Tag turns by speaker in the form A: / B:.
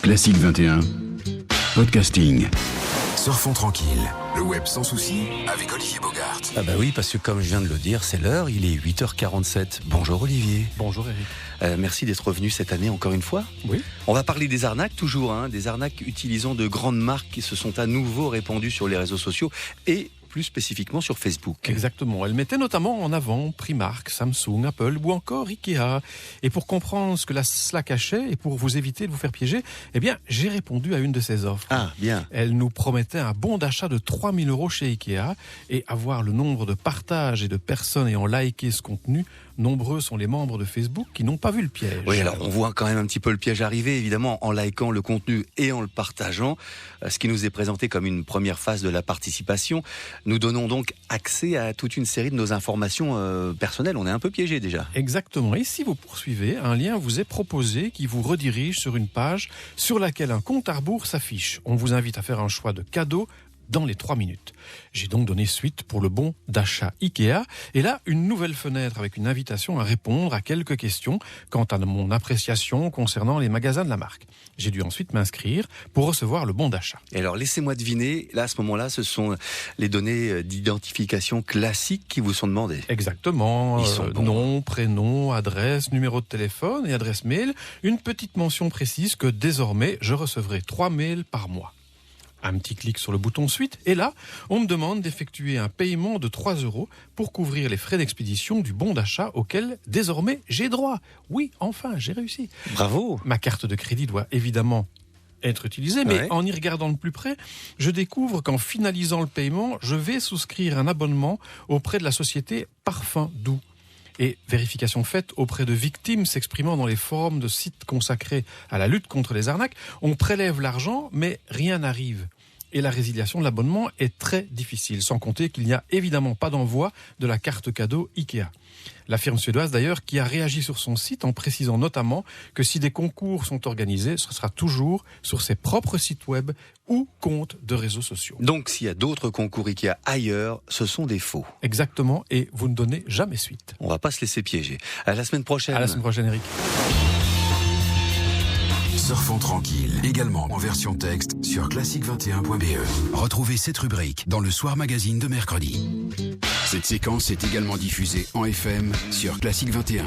A: Classique 21, podcasting.
B: Surfons tranquille, le web sans souci avec Olivier Bogart.
C: Ah bah oui, parce que comme je viens de le dire, c'est l'heure, il est 8h47. Bonjour Olivier.
D: Bonjour Eric.
C: Merci d'être revenu cette année encore une fois.
D: Oui.
C: On va parler des arnaques toujours, des arnaques utilisant de grandes marques qui se sont à nouveau répandues sur les réseaux sociaux et plus spécifiquement sur Facebook.
D: Exactement. Elle mettait notamment en avant Primark, Samsung, Apple ou encore Ikea. Et pour comprendre ce que cela cachait et pour vous éviter de vous faire piéger, eh bien, j'ai répondu à une de ces offres.
C: Ah, bien.
D: Elle nous promettait un bon d'achat de 3 000 € chez Ikea et à voir le nombre de partages et de personnes ayant liké ce contenu, nombreux sont les membres de Facebook qui n'ont pas vu le piège.
C: Oui, alors on voit quand même un petit peu le piège arriver, évidemment, en likant le contenu et en le partageant, ce qui nous est présenté comme une première phase de la participation. Nous donnons donc accès à toute une série de nos informations personnelles. On est un peu piégé déjà.
D: Exactement. Et si vous poursuivez, un lien vous est proposé qui vous redirige sur une page sur laquelle un compte à rebours s'affiche. On vous invite à faire un choix de cadeau dans les 3 minutes. J'ai donc donné suite pour le bon d'achat Ikea. Et là, une nouvelle fenêtre avec une invitation à répondre à quelques questions quant à mon appréciation concernant les magasins de la marque. J'ai dû ensuite m'inscrire pour recevoir le bon d'achat.
C: Et alors, laissez-moi deviner, là, à ce moment-là, ce sont les données d'identification classiques qui vous sont demandées.
D: Exactement.
C: Ils sont bons.
D: Nom, prénom, adresse, numéro de téléphone et adresse mail. Une petite mention précise que désormais, je recevrai 3 mails par mois. Un petit clic sur le bouton suite et là, on me demande d'effectuer un paiement de 3 € pour couvrir les frais d'expédition du bon d'achat auquel désormais j'ai droit. Oui, enfin, j'ai réussi.
C: Bravo.
D: Ma carte de crédit doit évidemment être utilisée, mais
C: Ouais.
D: en y regardant de plus près, je découvre qu'en finalisant le paiement, je vais souscrire un abonnement auprès de la société Parfum Doux. Et vérification faite auprès de victimes s'exprimant dans les forums de sites consacrés à la lutte contre les arnaques, on prélève l'argent, mais rien n'arrive. Et la résiliation de l'abonnement est très difficile, sans compter qu'il n'y a évidemment pas d'envoi de la carte cadeau Ikea. La firme suédoise d'ailleurs qui a réagi sur son site en précisant notamment que si des concours sont organisés, ce sera toujours sur ses propres sites web ou comptes de réseaux sociaux.
C: Donc, s'il y a d'autres concours Ikea ailleurs, ce sont des faux.
D: Exactement, et vous ne donnez jamais suite.
C: On va pas se laisser piéger. À la semaine prochaine.
D: À la semaine prochaine, Eric.
B: Surfons tranquille, également en version texte sur classique21.be. Retrouvez cette rubrique dans le Soir Magazine de mercredi.
A: Cette séquence est également diffusée en FM sur Classique 21.